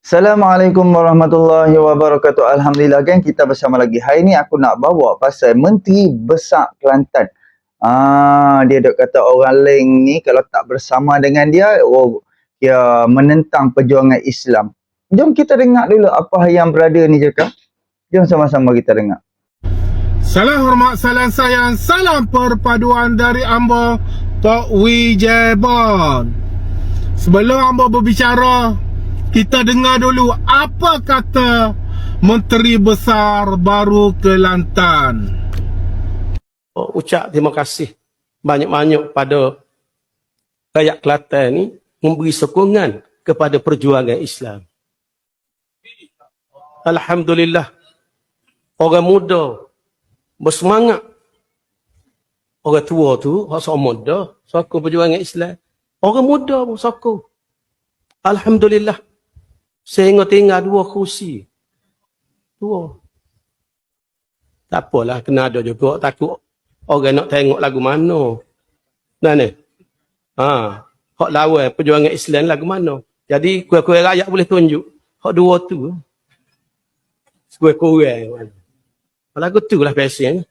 Assalamualaikum warahmatullahi wabarakatuh. Alhamdulillah geng, kita bersama lagi. Hari ni aku nak bawa pasal Menteri Besar Kelantan. Dia dok kata orang lain ni kalau tak bersama dengan dia, dia menentang perjuangan Islam. Jom kita dengar dulu apa yang berada ni cakap. Jom sama-sama kita dengar. Salam hormat, salam sayang, salam perpaduan dari Ambo Tok Wijebon. Sebelum Ambo berbicara, kita dengar dulu apa kata Menteri Besar baru Kelantan. Ucap terima kasih banyak-banyak pada rakyat Kelantan ni memberi sokongan kepada perjuangan Islam. Alhamdulillah, orang muda bersemangat. Orang tua tu, orang muda sokong perjuangan Islam. Orang muda pun sokong. Alhamdulillah. Sehingga tinggal 2 kursi. 2. Tak apalah, kena ada juga. Takut orang nak tengok lagu mana. Nah ni. Hak lawan perjuangan Islam lagu mana. Jadi kurang-kurang rakyat boleh tunjuk. Hak 2 tu. Kurang-kurang. Lagu tu lah biasanya.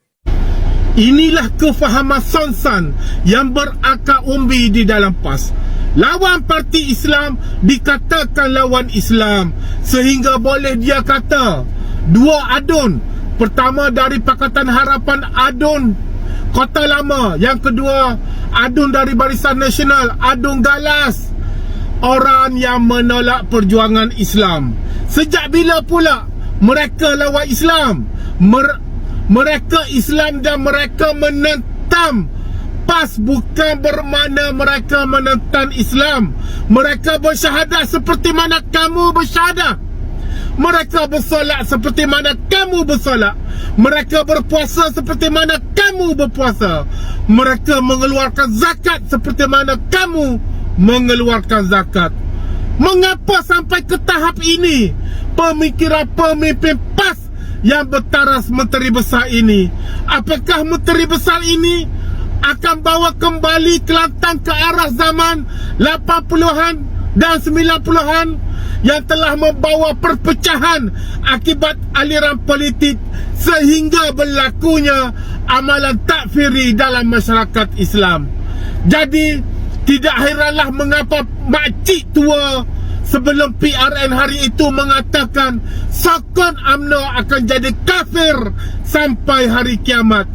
Inilah kefahaman Sonsan yang berakar umbi di dalam PAS. Lawan parti Islam dikatakan lawan Islam, sehingga boleh dia kata 2 adun. Pertama dari Pakatan Harapan adun Kota Lama, yang kedua adun dari Barisan Nasional adun Galas. Orang yang menolak perjuangan Islam. Sejak bila pula mereka lawan Islam? Mereka Islam dan mereka menentang PAS, bukan bermakna mereka menentang Islam. Mereka bersyahadat seperti mana kamu bersyahadat. Mereka bersolat seperti mana kamu bersolat. Mereka berpuasa seperti mana kamu berpuasa. Mereka mengeluarkan zakat seperti mana kamu mengeluarkan zakat. Mengapa sampai ke tahap ini pemikiran pemimpin PAS yang bertaras Menteri Besar ini? Apakah Menteri Besar ini akan bawa kembali Kelantan ke arah zaman 80-an dan 90-an yang telah membawa perpecahan akibat aliran politik sehingga berlakunya amalan takfiri dalam masyarakat Islam? Jadi tidak heranlah mengapa makcik tua sebelum PRN hari itu mengatakan sokong UMNO akan jadi kafir sampai hari kiamat.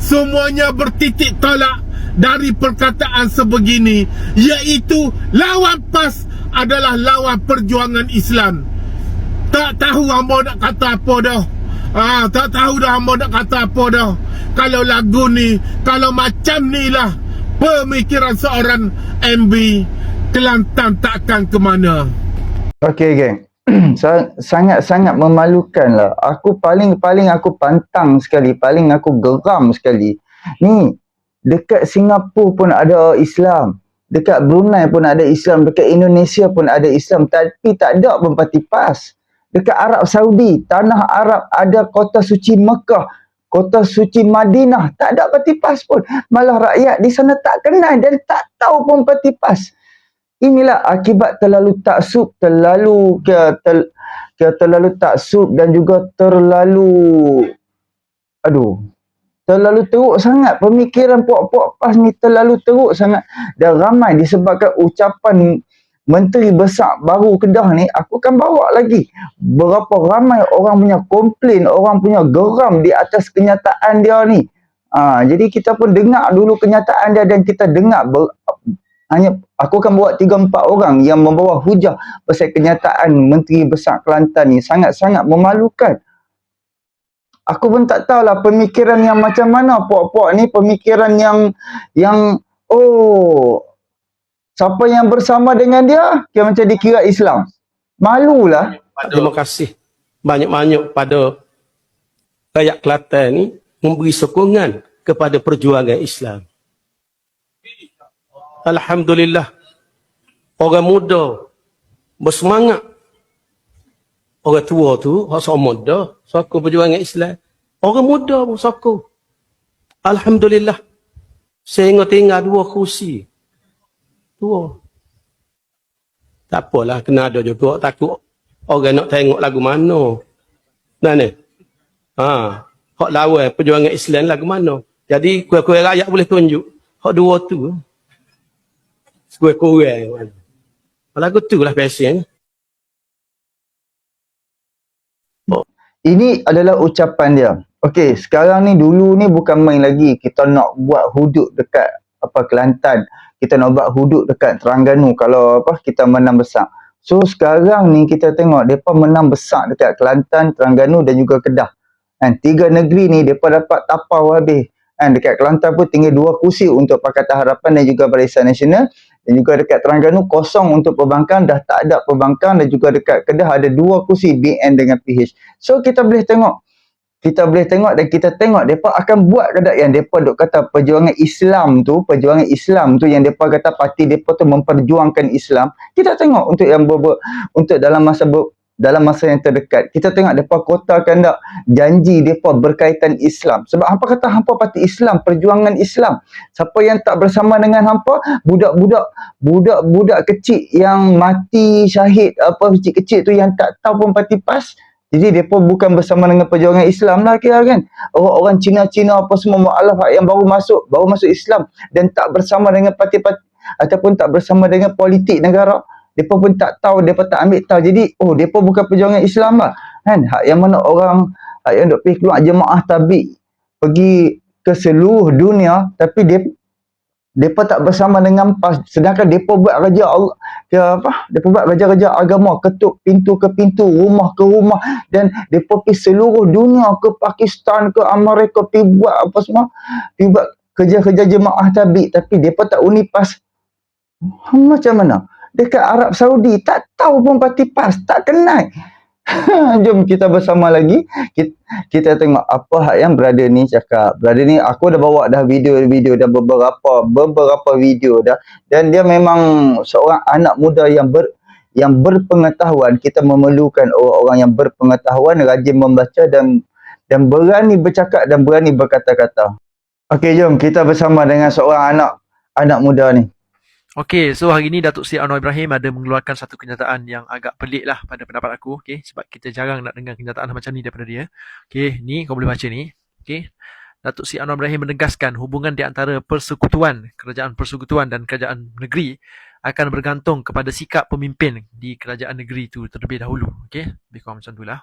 Semuanya bertitik tolak dari perkataan sebegini, iaitu lawan PAS adalah lawan perjuangan Islam. Tak tahu hamba nak kata apa dah. Tak tahu dah hamba nak kata apa dah. Kalau lagu ni, kalau macam ni lah pemikiran seorang MB, Kelantan takkan ke mana. Okey geng. Sangat-sangat memalukan lah. Aku paling aku pantang sekali, paling aku geram sekali. Ni dekat Singapura pun ada Islam, dekat Brunei pun ada Islam, dekat Indonesia pun ada Islam, tapi tak ada pun parti PAS. Dekat Arab Saudi, tanah Arab, ada kota suci Mekah, kota suci Madinah, tak ada parti PAS pun. Malah rakyat di sana tak kenal dan tak tahu pun parti PAS. Inilah akibat terlalu taksub, terlalu taksub dan juga terlalu teruk sangat. Pemikiran puak-puak PAS ni terlalu teruk sangat. Dan ramai disebabkan ucapan Menteri Besar baru Kedah ni, aku akan bawa lagi berapa ramai orang punya komplain, orang punya geram di atas kenyataan dia ni. Jadi kita pun dengar dulu kenyataan dia dan kita dengar aku akan buat 3-4 orang yang membawa hujah pasal kenyataan Menteri Besar Kelantan ni sangat-sangat memalukan. Aku pun tak tahulah pemikiran yang macam mana puak-puak ni, pemikiran yang siapa yang bersama dengan dia macam dikira Islam. Malulah. Terima kasih banyak-banyak pada rakyat Kelantan ni memberi sokongan kepada perjuangan Islam. Alhamdulillah, orang muda bersemangat. Orang tua tu, orang muda sokong perjuangan Islam. Orang muda pun sokong. Alhamdulillah. Sehingga tinggal 2 kursi. 2. Tak apalah, kena ada juga. Takut Orang nak tengok lagu mana. Nah ni. Hak lawan perjuangan Islam lagu mana. Jadi kuih-kuih rakyat boleh tunjuk. Hak dua tu. Kuih-kuih. Lagu tu lah passion. Ini adalah ucapan dia. Okey, sekarang ni dulu ni bukan main lagi. Kita nak buat hudud dekat Kelantan. Kita nak buat hudud dekat Terengganu kalau kita menang besar. So sekarang ni kita tengok depa menang besar dekat Kelantan, Terengganu dan juga Kedah. Kan 3 negeri ni depa dapat tapau habis. Kan dekat Kelantan pun tinggal 2 kursi untuk Pakatan Harapan dan juga Barisan Nasional. Dan juga dekat Terengganu kosong untuk perbankan, dah tak ada perbankan, dan juga dekat Kedah ada 2 kursi BN dengan PH. So kita boleh tengok dan kita tengok depa akan buat ke tak yang depa duk kata perjuangan Islam tu yang depa kata parti depa tu memperjuangkan Islam. Kita tengok untuk yang untuk dalam masa yang terdekat. Kita tengok depa kotakan tak janji depa berkaitan Islam. Sebab hampa kata hampa parti Islam, perjuangan Islam. Siapa yang tak bersama dengan hampa, budak-budak kecil yang mati syahid kecil tu yang tak tahu pun parti PAS. Jadi mereka bukan bersama dengan perjuangan Islam lah kira kan. Orang-orang Cina-Cina apa semua mu'alaf yang baru masuk Islam dan tak bersama dengan parti-parti ataupun tak bersama dengan politik negara. Mereka pun tak tahu, mereka tak ambil tahu. Jadi, mereka bukan perjuangan Islam lah. Kan? Hak yang mana hak yang duk pergi keluar jemaah tabik pergi ke seluruh dunia tapi depa tak bersama dengan PAS, sedangkan depa buat kerja Allah depa buat kerja-kerja agama, ketuk pintu ke pintu, rumah ke rumah, dan depa pergi seluruh dunia, ke Pakistan, ke Amerika, pergi buat apa semua, pergi buat kerja-kerja jemaah tabik, tapi depa tak uni PAS. Macam mana dekat Arab Saudi tak tahu pun parti PAS, tak kenal. Jom kita bersama lagi. Kita tengok apa hak yang brother ni cakap. Brother ni aku dah bawa dah video dah beberapa video dah, dan dia memang seorang anak muda yang berpengetahuan. Kita memerlukan orang-orang yang berpengetahuan, rajin membaca dan berani bercakap dan berani berkata-kata. Okey, jom kita bersama dengan seorang anak muda ni. Okey, so hari ni Datuk Seri Anwar Ibrahim ada mengeluarkan satu kenyataan yang agak pelik lah pada pendapat aku. Okey, sebab kita jarang nak dengar kenyataan macam ni daripada dia. Okey, ni kau boleh baca ni. Okey, Datuk Seri Anwar Ibrahim menegaskan hubungan di antara kerajaan persekutuan dan kerajaan negeri akan bergantung kepada sikap pemimpin di kerajaan negeri itu terlebih dahulu. Okey, lebih kurang macam tu lah.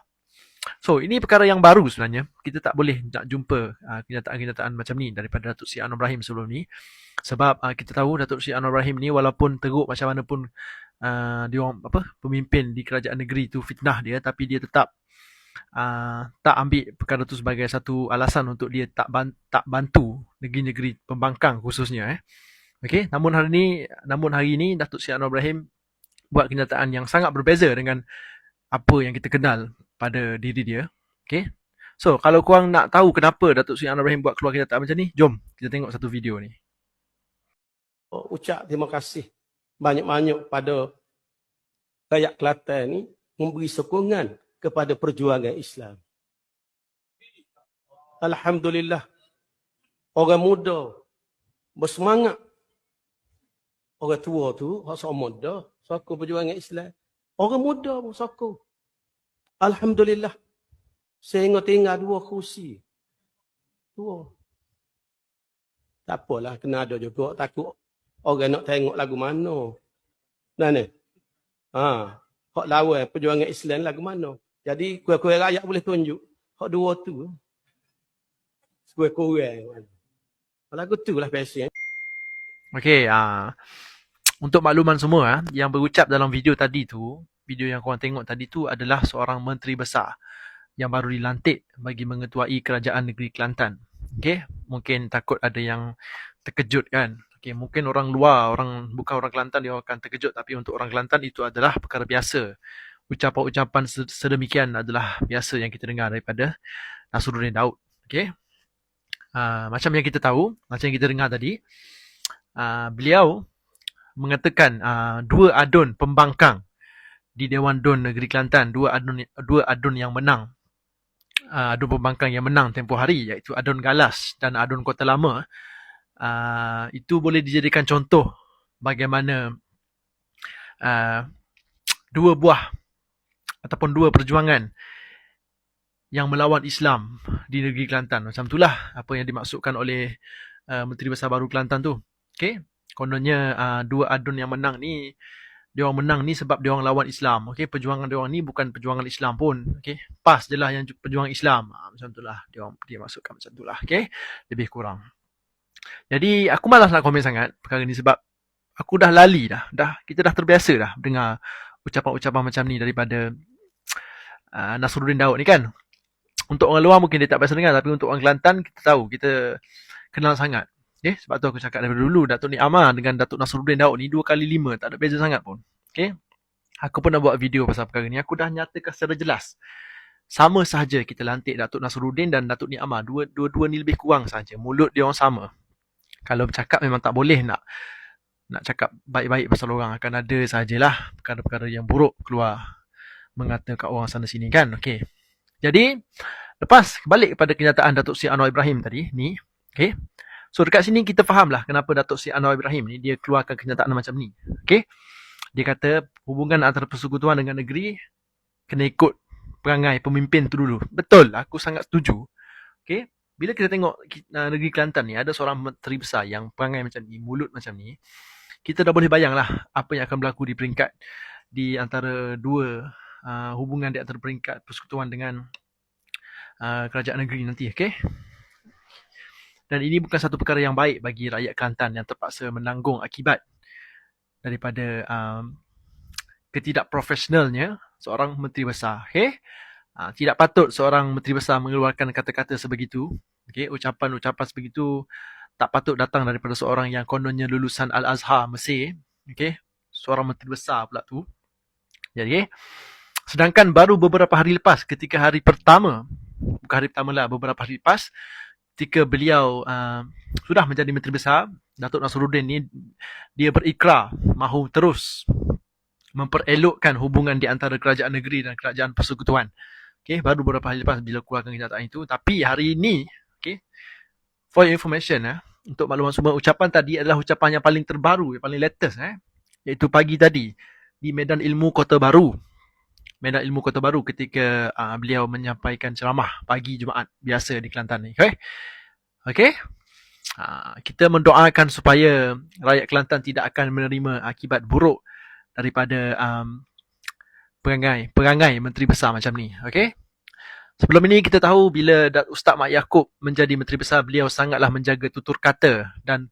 So, ini perkara yang baru sebenarnya. Kita tak boleh nak jumpa kenyataan-kenyataan macam ni daripada Datuk Seri Anwar Ibrahim sebelum ni. Sebab kita tahu Datuk Seri Anwar Ibrahim ni walaupun teruk macam mana pun dia orang pemimpin di kerajaan negeri tu fitnah dia, tapi dia tetap tak ambil perkara tu sebagai satu alasan untuk dia tak bantu negeri-negeri pembangkang khususnya. Okey, namun hari ini Datuk Seri Anwar Ibrahim buat kenyataan yang sangat berbeza dengan apa yang kita kenal pada diri dia. Okey. So, kalau korang nak tahu kenapa Datuk Seri Anwar Ibrahim buat keluar kenyataan macam ni, jom kita tengok satu video ni. Ucap terima kasih banyak-banyak pada rakyat Kelantan ni memberi sokongan kepada perjuangan Islam. Alhamdulillah, orang muda bersemangat. Orang tua tu hak sama dah sokong perjuangan Islam. Orang muda pun sokong. Alhamdulillah. Sehingga tinggal 2 kursi. 2. Tak apalah, kena ada juga takut orang nak tengok lagu mana. Nah ni. Hak lawan perjuangan Islam lagu mana. Jadi kuih-kuih rakyat boleh tunjuk. Hak 2 tu. Kuih-kuih. Lagu tu lah passion. Okey, untuk makluman semua, yang berucap dalam video tadi tu, video yang korang tengok tadi tu adalah seorang menteri besar yang baru dilantik bagi mengetuai kerajaan negeri Kelantan. Okey, mungkin takut ada yang terkejut kan. Okey, mungkin orang luar, bukan orang Kelantan dia akan terkejut, tapi untuk orang Kelantan itu adalah perkara biasa. Ucapan-ucapan sedemikian adalah biasa yang kita dengar daripada Nasruddin Daud. Okey. Macam yang kita tahu, macam yang kita dengar tadi, beliau mengatakan 2 adun pembangkang di Dewan Dun Negeri Kelantan, 2 adun yang menang, adun pembangkang yang menang tempoh hari, iaitu Adun Galas dan Adun Kota Lama. Itu boleh dijadikan contoh bagaimana 2 buah ataupun dua perjuangan yang melawan Islam di negeri Kelantan. Macam itulah apa yang dimaksudkan oleh Menteri Besar baru Kelantan tu. Okey. Kononnya dua adun yang menang ni, dia orang menang ni sebab dia orang lawan Islam. Okey, perjuangan dia orang ni bukan perjuangan Islam pun. Okey. PAS je lah yang perjuangan Islam. Macam itulah dia maksudkan macam itulah. Okey. Lebih kurang. Jadi aku malas nak komen sangat perkara ni sebab aku dah lali dah. Kita dah terbiasa dah dengar ucapan-ucapan macam ni daripada Nasruddin Daud ni kan. Untuk orang luar mungkin dia tak biasa dengar, tapi untuk orang Kelantan kita tahu, kita kenal sangat. Okay? Sebab tu aku cakap daripada dulu Datuk Ni Amar dengan Datuk Nasruddin Daud ni 2 kali 5, tak ada beza sangat pun. Okay? Aku pun dah buat video pasal perkara ni. Aku dah nyatakan secara jelas. Sama sahaja kita lantik Datuk Nasruddin dan Datuk Ni Amar. Dua-dua ni lebih kurang saja. Mulut dia orang sama. Kalau bercakap memang tak boleh nak cakap baik-baik pasal orang. Akan ada sajalah perkara-perkara yang buruk keluar mengata kat orang sana sini kan. Okay. Jadi, lepas balik kepada kenyataan Datuk Seri Anwar Ibrahim tadi ni, okay. So dekat sini kita fahamlah kenapa Datuk Seri Anwar Ibrahim ni dia keluarkan kenyataan macam ni. Okay. Dia kata hubungan antara persekutuan dengan negeri kena ikut perangai pemimpin tu dulu. Betul, aku sangat setuju. Okay. Bila kita tengok negeri Kelantan ni ada seorang menteri besar yang perangai macam ni, mulut macam ni, kita dah boleh bayanglah apa yang akan berlaku di peringkat di antara dua hubungan di antara peringkat persekutuan dengan kerajaan negeri nanti, okey. Dan ini bukan satu perkara yang baik bagi rakyat Kelantan yang terpaksa menanggung akibat daripada ketidakprofesionalnya seorang menteri besar, okey. Tidak patut seorang menteri besar mengeluarkan kata-kata sebegitu, okey. Ucapan-ucapan sebegitu tak patut datang daripada seorang yang kononnya lulusan Al-Azhar Mesir, okey. Seorang menteri besar pula tu. Jadi, sedangkan baru beberapa hari lepas, ketika hari pertama, bukan hari pertama lah, beberapa hari lepas, ketika beliau sudah menjadi Menteri Besar, Datuk Nasruddin ni, dia berikrar mahu terus memperelokkan hubungan di antara kerajaan negeri dan kerajaan persekutuan. Okay, baru beberapa hari lepas bila keluarkan kenyataan itu. Tapi hari ini, okay, for your information, untuk makluman semua, ucapan tadi adalah ucapan yang paling terbaru, yang paling latest, iaitu pagi tadi, di Medan Ilmu Kota Baru. Medan Ilmu Kota Baru ketika beliau menyampaikan ceramah pagi Jumaat biasa di Kelantan ni. Okay? Okay? Kita mendoakan supaya rakyat Kelantan tidak akan menerima akibat buruk daripada perangai Menteri Besar macam ni. Okay? Sebelum ini kita tahu bila Ustaz Mak Yaakob menjadi Menteri Besar, beliau sangatlah menjaga tutur kata dan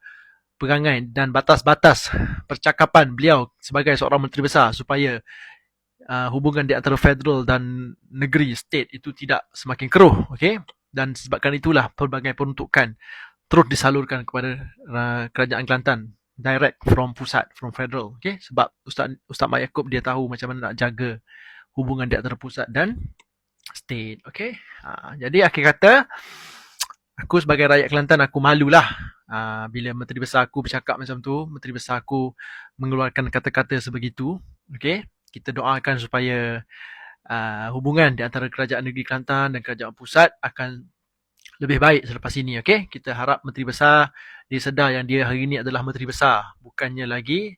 perangai dan batas-batas percakapan beliau sebagai seorang Menteri Besar supaya hubungan di antara federal dan negeri, state itu tidak semakin keruh, okay? Dan sebabkan itulah pelbagai peruntukan terus disalurkan kepada kerajaan Kelantan direct from pusat, from federal, okay? Sebab Ustaz Mak Yaakob dia tahu macam mana nak jaga hubungan di antara pusat dan state, okay? Jadi akhir kata, aku sebagai rakyat Kelantan aku malulah bila Menteri Besar aku bercakap macam tu, Menteri Besar aku mengeluarkan kata-kata sebegitu, okay? Kita doakan supaya hubungan di antara kerajaan negeri Kelantan dan kerajaan pusat akan lebih baik selepas ini, okay? Kita harap Menteri Besar dia sedar yang dia hari ini adalah Menteri Besar, bukannya lagi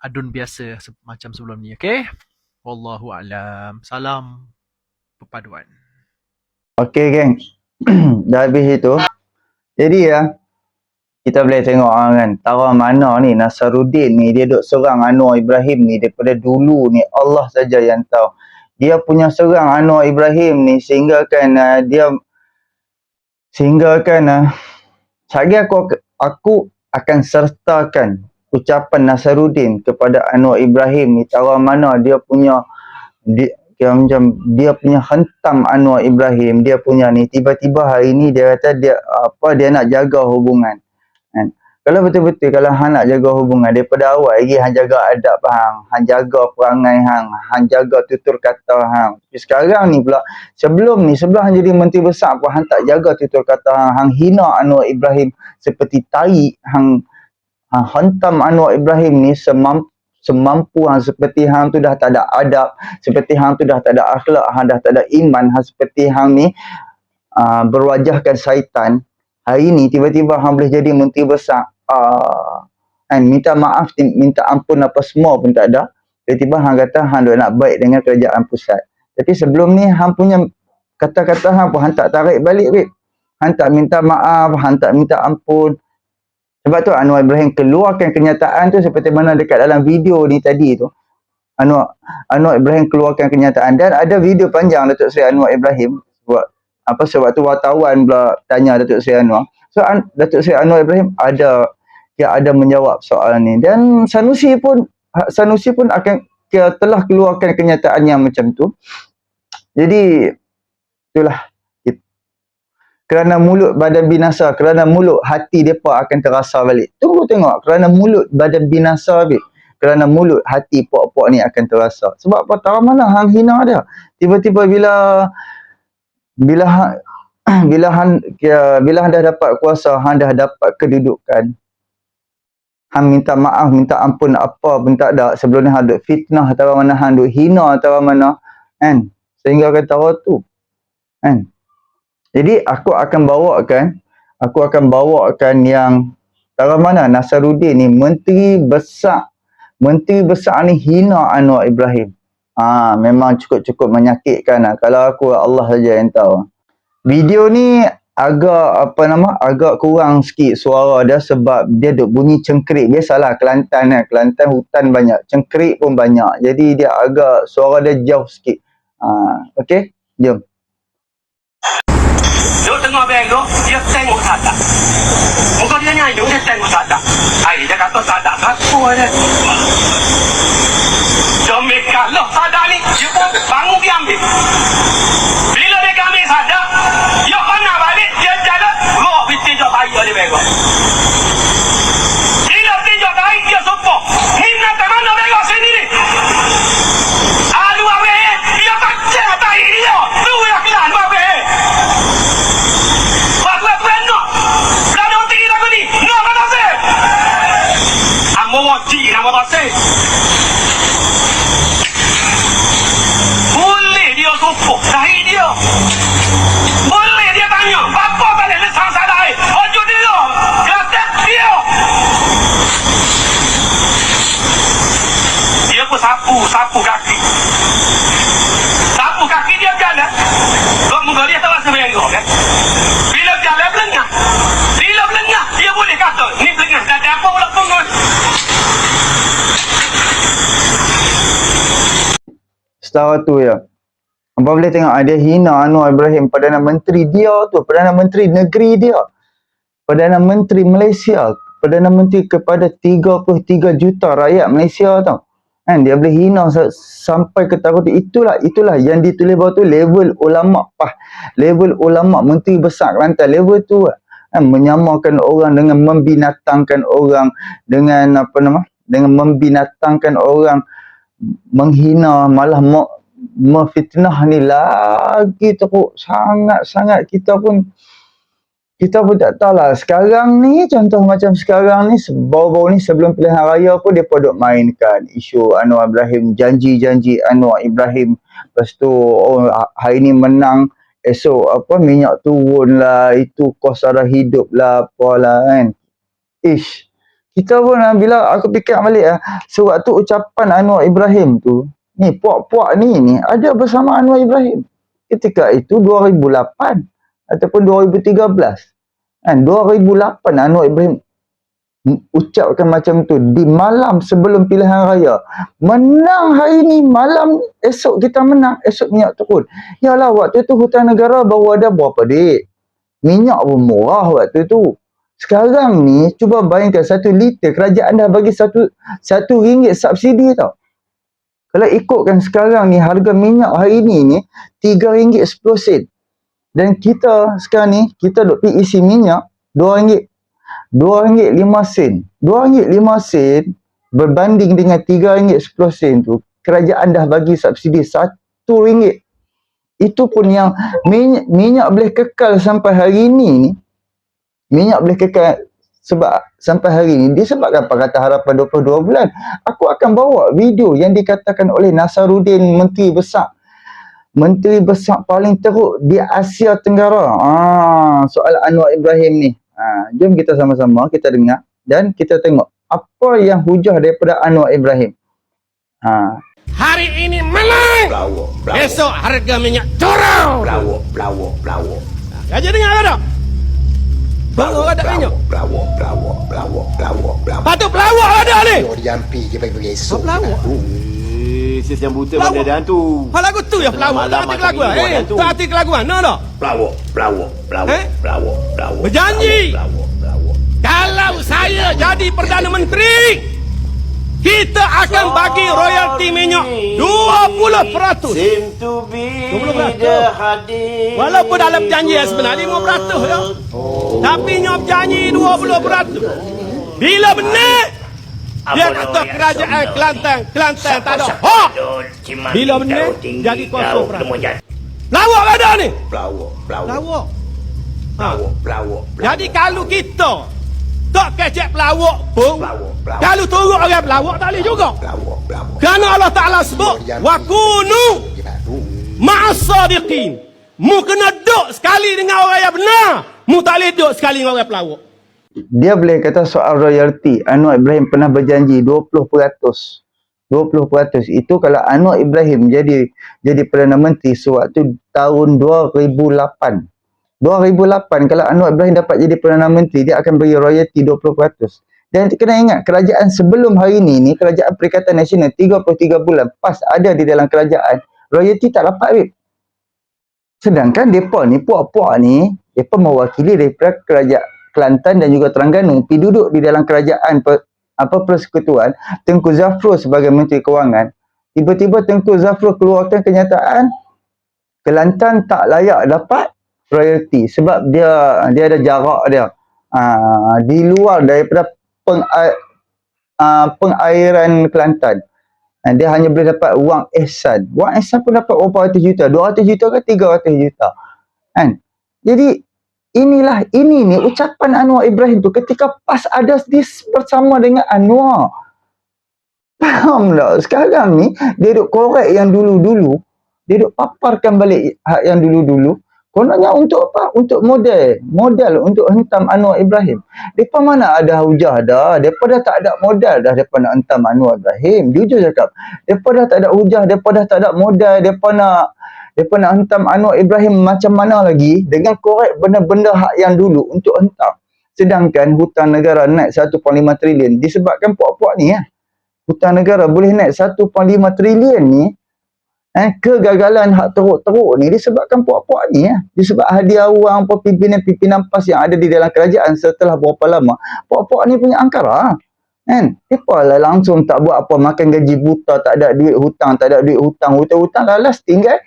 adun biasa macam sebelum ni, okay? Wallahu a'lam. Salam perpaduan. Okey, geng. Dah habis itu. Jadi kita boleh tengok kan, tahu mana ni Nasruddin ni, dia duk serang Anwar Ibrahim ni daripada dulu ni, Allah saja yang tahu. Dia punya serang Anwar Ibrahim ni sehingga kan saya aku akan sertakan ucapan Nasruddin kepada Anwar Ibrahim ni, tahu mana dia punya dia punya hentam Anwar Ibrahim, dia punya ni tiba-tiba hari ni dia kata dia nak jaga hubungan. Kan? Kalau betul-betul kalau hang nak jaga hubungan daripada awal lagi, hang jaga adab hang jaga perangai hang jaga tutur kata hang. Tapi sekarang ni pula sebelum hang jadi Menteri Besar pun hang tak jaga tutur kata hang hina Anwar Ibrahim seperti tai, hang hentam Anwar Ibrahim ni semampu hang, seperti hang tu dah tak ada adab, seperti hang tu dah tak ada akhlak, hang dah tak ada iman, hang seperti hang ni berwajahkan syaitan. Hari ni tiba-tiba hang boleh jadi Menteri Besar, minta maaf, minta ampun apa semua pun tak ada. Tiba-tiba hang kata hang nak baik dengan kerajaan pusat. Tapi sebelum ni hang punya kata-kata hang pun hang tak tarik balik, babe. Hang tak minta maaf, hang tak minta ampun. Sebab tu Anwar Ibrahim keluarkan kenyataan tu seperti mana dekat dalam video ni tadi tu. Anwar Ibrahim keluarkan kenyataan, dan ada video panjang Datuk Seri Anwar Ibrahim buat sebab tu wartawan pula tanya Datuk Seri Anwar. So Datuk Seri Anwar Ibrahim ada menjawab soal ni, dan Sanusi pun akan telah keluarkan kenyataan yang macam tu. Jadi itulah, kerana mulut badan binasa, kerana mulut hati depa akan terasa balik. Tunggu tengok, kerana mulut badan binasa balik, kerana mulut hati puak-puak ni akan terasa. Sebab apa? Tahu mana hang hina dia. Tiba-tiba bila hang dah dapat kuasa, hang dah dapat kedudukan, hang minta maaf, minta ampun apa pun tak ada. Sebelum ni hang duk fitnah tahu mana, hang duk hina tahu mana, kan? Sehingga kata tu, kan? Jadi aku akan bawakan yang tahu mana Nasaruddin ni menteri besar ni hina Anwar Ibrahim. Memang cukup menyakitkan lah. Kalau aku, Allah saja yang tahu. Video ni agak kurang sikit suara dia sebab dia duk bunyi cengkerik. Biasalah Kelantan hutan banyak, cengkerik pun banyak. Jadi dia agak suara dia jauh sikit. Okey, jom. Dia tengah bengok, dia tengok tak ada. Muka dia nyanyi, dia tengok tak ada. Dia kata tak ada aku aja. Jomik kalau tak ada ni, dia pun bangun dia ambil. Bila dia ambil sadar, dia panah balik, dia jalan, roh binti jok air dia bengok. Bila binti jok air, dia sumpah. Ni nak mana bengok sini ni? Alu abeh, dia kacau tak dia. Lu yang kelan abeh. Nama pasal boleh dia sopok dahi dia, boleh dia tanya apa balik lesang sadai ojo dia gratis dia pun sapu kaki dia jalan kok muka dia tak rasa bengok kan. Bila jalan belengah dia boleh kata ni belengah tak ada apa pula pun. Setara tu ya. Apa boleh tengok dia hina Anwar Ibrahim, Perdana Menteri dia tu, Perdana Menteri negeri dia, Perdana Menteri Malaysia, Perdana Menteri kepada 33 juta rakyat Malaysia tau. Kan dia boleh hina sampai ke taraf itulah yang ditulis bawah tu level ulama level ulama menteri besar Kelantan, level tu kan, menyamakan orang dengan membinatangkan orang, dengan dengan membinatangkan orang, menghina, malah memfitnah ni lagi teruk sangat-sangat. Kita pun tak tahulah. Sekarang ni, contoh macam sekarang ni, baru-baru ni sebelum pilihan raya pun dia duk mainkan isu Anwar Ibrahim, janji-janji Anwar Ibrahim. Lepas tu hari ni menang, esok minyak turun lah, itu kos arah hidup lah, apalah kan. Kita pun bila aku fikir balik sewaktu ucapan Anwar Ibrahim tu, ni puak-puak ni ada bersama Anwar Ibrahim. Ketika itu 2008 ataupun 2013. Kan 2008 Anwar Ibrahim ucapkan macam tu di malam sebelum pilihan raya. Menang hari ni, malam esok kita menang, esok minyak turun. Yalah waktu tu hutan negara baru ada berapa dik? Minyak pun murah waktu tu. Sekarang ni cuba bayangkan 1 liter kerajaan dah bagi satu ringgit subsidi tau. Kalau ikutkan sekarang ni harga minyak hari ni 3 ringgit 10 sen. Dan kita sekarang ni kita duk pergi isi minyak 2 ringgit 5 sen. 2 ringgit 5 sen berbanding dengan 3 ringgit 10 sen tu, kerajaan dah bagi subsidi 1 ringgit. Itu pun yang minyak boleh kekal sampai hari ni. Minyak boleh kekal sebab sampai hari ni disebabkan Pakatan Harapan 22 bulan. Aku akan bawa video yang dikatakan oleh Nasaruddin, menteri besar paling teruk di Asia Tenggara. Soal Anwar Ibrahim ni. Jom kita sama-sama kita dengar dan kita tengok apa yang hujah daripada Anwar Ibrahim. hari ini menang, besok harga minyak turun. Raja dengar tak? Tengok ada minyak. Patut pelawak ada ni. Jampi je bagi esok. Pelawak. Sis yang buta mana ada hantu. Hal lagu tu ya pelawak. Tak hati kelaguan. Tak hati kelaguan. No no. Pelawak. Berjanji. Kalau saya jadi Perdana Menteri, kita akan bagi royalti minyak 20%. 20%. Walaupun dalam janji yang sebenar 5% ya. Tapi nyop janji 20%. Bila benar, dia kata kerajaan Kelantan tak ada hak. Bila benar, jadi 0%. Lawak ada ni. Lawak. Jadi kalau kita tak kecek pelawak pun, kalau turut orang pelawak tak boleh juga. Kerana Allah Ta'ala sebut, wa kunu ma'as-sadiqin. Mu kena duduk sekali dengan orang yang benar. Mu tak boleh duduk sekali dengan orang pelawak. Dia boleh kata soal royalti, Anwar Ibrahim pernah berjanji 20%. 20%. Itu kalau Anwar Ibrahim jadi Perdana Menteri sewaktu tahun 2008. 2008 kalau Anwar Ibrahim dapat jadi Perdana Menteri, dia akan beri royalti 20%. Dan kena ingat, kerajaan sebelum hari ni kerajaan Perikatan Nasional 33 bulan PAS ada di dalam kerajaan, royalti tak dapat Habib. Sedangkan mereka ni, puak-puak ni, mereka mewakili daripada kerajaan Kelantan dan juga Terengganu, pergi duduk di dalam kerajaan persekutuan, Tengku Zafrul sebagai Menteri Kewangan. Tiba-tiba Tengku Zafrul keluarkan kenyataan Kelantan tak layak dapat royalti sebab dia ada jarak dia di luar daripada pengairan Kelantan. Dia hanya boleh dapat wang ihsan. Wang ihsan pun dapat berapa ratus juta, 200 juta ke 300 juta. Kan? Jadi ini ni ucapan Anwar Ibrahim tu ketika PAS ada bersama dengan Anwar. Faham tak? Sekarang ni dia duk korek yang dulu-dulu, dia duk paparkan balik hak yang dulu-dulu. Kononnya untuk apa? Untuk modal untuk hentam Anwar Ibrahim. Depa mana ada hujah dah. Depa dah tak ada modal dah depa nak hentam Anwar Ibrahim. Jujur cakap. Depa dah tak ada hujah, depa dah tak ada modal, depa nak hentam Anwar Ibrahim macam mana lagi dengan korek benda-benda hak yang dulu untuk hentam. Sedangkan hutang negara naik 1.5 trilion disebabkan puak-puak ni ya. Hutang negara boleh naik 1.5 trilion ni kegagalan hak teruk-teruk ni disebabkan puak-puak ni ya. Disebab hadiah wang pimpinan-pimpinan PAS yang ada di dalam kerajaan setelah berapa lama, puak-puak ni punya angkara. Kan? Mereka lah langsung tak buat apa, makan gaji buta, tak ada duit hutang, hutang lalas tinggal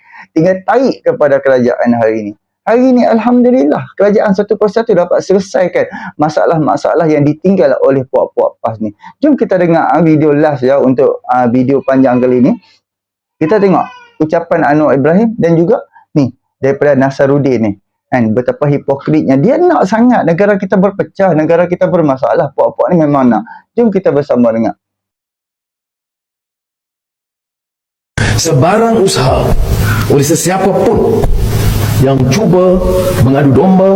tarik kepada kerajaan hari ini. Hari ini alhamdulillah kerajaan satu persatu dapat selesaikan masalah-masalah yang ditinggal oleh puak-puak PAS ni. Jom kita dengar video last ya untuk video panjang kali ni. Kita tengok ucapan Anwar Ibrahim dan juga ni daripada Nasaruddin ni. Kan, betapa hipokritnya. Dia nak sangat negara kita berpecah, negara kita bermasalah. Puak-puak ni memang nak. Jom kita bersama dengar. Sebarang usaha oleh sesiapa pun yang cuba mengadu domba,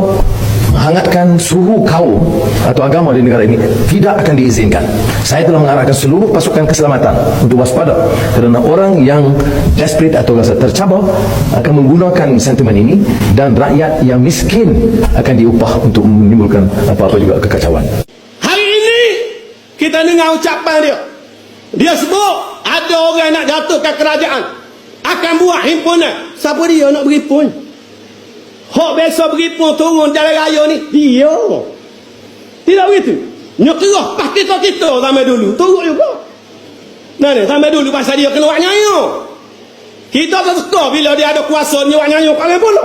menghangatkan suhu kaum atau agama di negara ini tidak akan diizinkan. Saya telah mengarahkan seluruh pasukan keselamatan untuk waspada kerana orang yang desperate atau rasa tercabar akan menggunakan sentimen ini dan rakyat yang miskin akan diupah untuk menimbulkan apa-apa juga kekacauan. Hari ini kita dengar ucapan dia. Dia sebut ada orang nak jatuhkan kerajaan, akan buat himpunan. Siapa dia nak berhimpun? Hak biasa berhimpun turun jalan raya ni dia. Tidak begitu. Nyekerah pas kita sampai dulu turut juga. Nah ni sampai dulu pasal dia kena buat nyanyi. Kita tak suka bila dia ada kuasa dia buat nyanyi paling pula.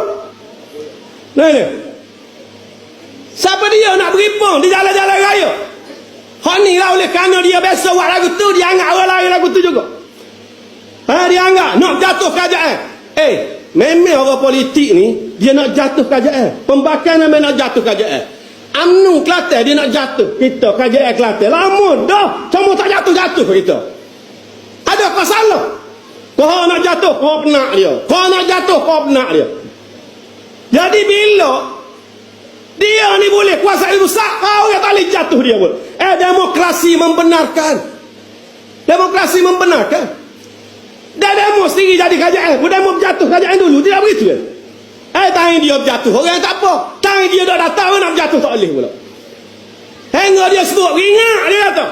Nah ni. Siapa dia nak berhimpun di jalan-jalan raya? Hak ni lah oleh kerana dia biasa buat lagu tu, dia anggap orang lain lagu tu juga. Dia anggap nak jatuh kerajaan. Memang orang politik ni dia nak jatuh kerajaan. Pembakaran memang nak jatuh kerajaan. UMNO Kelantan dia nak jatuh kita kerajaan Kelantan. Lama dah cuma tak jatuh-jatuh kita. Ada apa salah? Kau nak jatuh kau penak dia. Kau nak jatuh kau penak dia. Jadi bila dia ni boleh kuasa rusak, kau yang tak boleh jatuh dia pun. Demokrasi membenarkan. Demokrasi membenarkan. Dia demo sendiri jadi kerajaan. Pun demo berjatuh kerajaan dulu. Tidak begitu kan? Tangan dia berjatuh. Orang tak apa. Tangan dia dah datang nak berjatuh tak boleh pula. Hingga dia sebut. Ingat dia kata.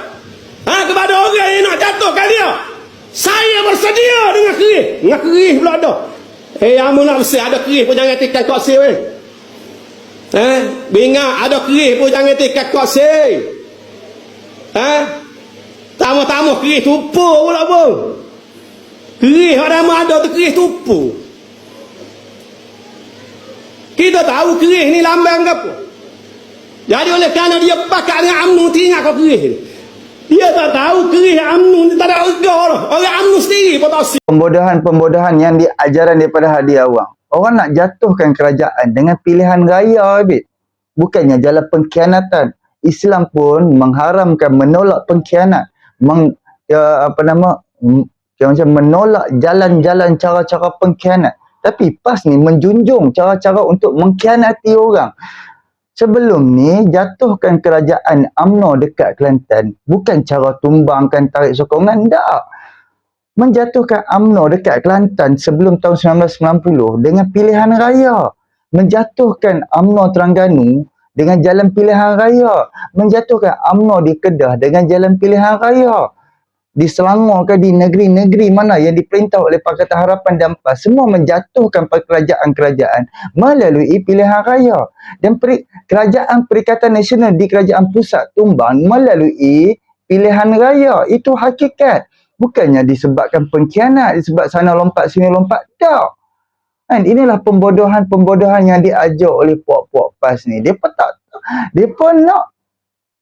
Kepada orang yang nak jatuhkan dia. Saya bersedia dengan kerih. Dengan kerih pula ada. Amun nak bersih. Ada kerih pun jangan tikai koksi weh. Bingat ada kerih pun jangan tikai koksi. Tamu-tamu kerih tupu pula pun. Kerih orang ada tu kerih tupu. Kita tahu kerih ni lambang ke apa. Jadi oleh kerana dia pakat dengan UMNO teringat kau kerih ni. Dia tak tahu kerih UMNO ni tak ada harga dah. Orang UMNO sendiri pun tak siap. Pembodohan yang diajaran daripada Hadi Awang. Orang nak jatuhkan kerajaan dengan pilihan raya, Abid. Bukannya jalan pengkhianatan. Islam pun mengharamkan menolak pengkhianat. Macam menolak jalan-jalan cara-cara pengkhianat. Tapi PAS ni menjunjung cara-cara untuk mengkhianati orang. Sebelum ni, jatuhkan kerajaan UMNO dekat Kelantan. Bukan cara tumbangkan tarik sokongan, tak. Menjatuhkan UMNO dekat Kelantan sebelum tahun 1990 dengan pilihan raya. Menjatuhkan UMNO Terengganu dengan jalan pilihan raya. Menjatuhkan UMNO di Kedah dengan jalan pilihan raya. Di Selangor ke di negeri-negeri mana yang diperintah oleh Pakatan Harapan dan PAS, semua menjatuhkan kerajaan-kerajaan melalui pilihan raya. Dan kerajaan Perikatan Nasional di Kerajaan Pusat tumbang melalui pilihan raya. Itu hakikat. Bukannya disebabkan pengkhianat, disebab sana lompat, sini lompat. Tak. Kan? Inilah pembodohan yang diajar oleh puak-puak PAS ni. Mereka nak,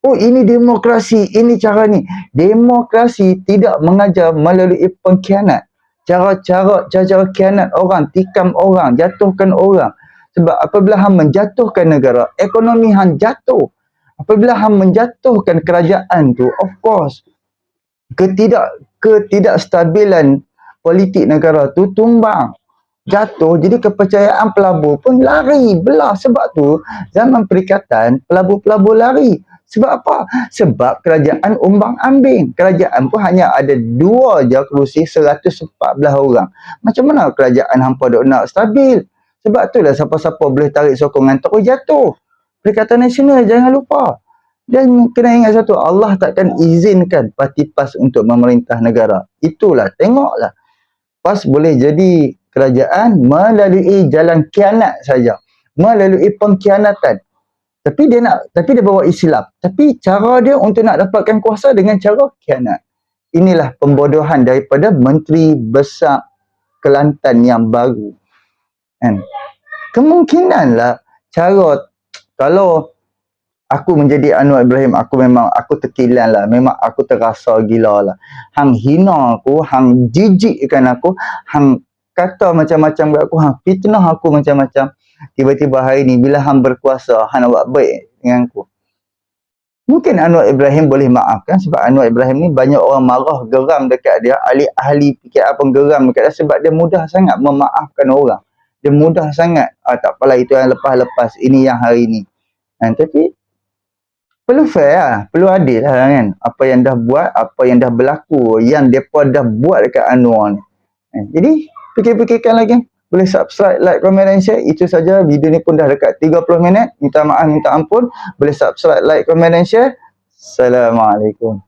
oh ini demokrasi, ini cara ni. Demokrasi tidak mengajar melalui pengkhianat. Cara-cara khianat orang, tikam orang, jatuhkan orang. Sebab apabila hang menjatuhkan negara, ekonomi hang jatuh. Apabila hang menjatuhkan kerajaan tu, of course, ketidakstabilan politik negara tu tumbang. Jatuh, jadi kepercayaan pelabur pun lari, belah. Sebab tu, zaman perikatan, pelabur-pelabur lari. Sebab apa? Sebab kerajaan umbang ambing. Kerajaan pun hanya ada 2 je kerusi 114 orang. Macam mana kerajaan hampa duk nak stabil? Sebab itulah siapa-siapa boleh tarik sokongan terus jatuh. Perikatan Nasional jangan lupa. Dan kena ingat satu, Allah takkan izinkan parti PAS untuk memerintah negara. Itulah, tengoklah. PAS boleh jadi kerajaan melalui jalan khianat saja. Melalui pengkhianatan. Tapi dia bawa Islam. Tapi cara dia untuk nak dapatkan kuasa dengan cara khianat. Inilah pembodohan daripada Menteri Besar Kelantan yang baru. Kan? Kemungkinanlah cara, kalau aku menjadi Anwar Ibrahim, aku terkilan lah. Memang aku terasa gila lah. Hang hina aku, hang jijikkan aku, hang kata macam-macam kat aku, hang fitnah aku macam-macam. Tiba-tiba hari ni bila hang berkuasa, hang nak buat baik dengan aku. Mungkin Anwar Ibrahim boleh maafkan sebab Anwar Ibrahim ni banyak orang marah, geram dekat dia, ahli-ahli PKR pun geram dekat dia sebab dia mudah sangat memaafkan orang. Dia mudah sangat, tak apalah itu yang lepas-lepas, ini yang hari ni. Tapi perlu fair lah, perlu adil lah kan. Apa yang dah buat, apa yang dah berlaku, yang mereka dah buat dekat Anwar ni. Jadi, fikir-fikirkan lagi. Boleh subscribe, like, komen dan share. Itu saja. Video ni pun dah dekat 30 minit. Minta maaf, minta ampun. Boleh subscribe, like, komen dan share. Assalamualaikum.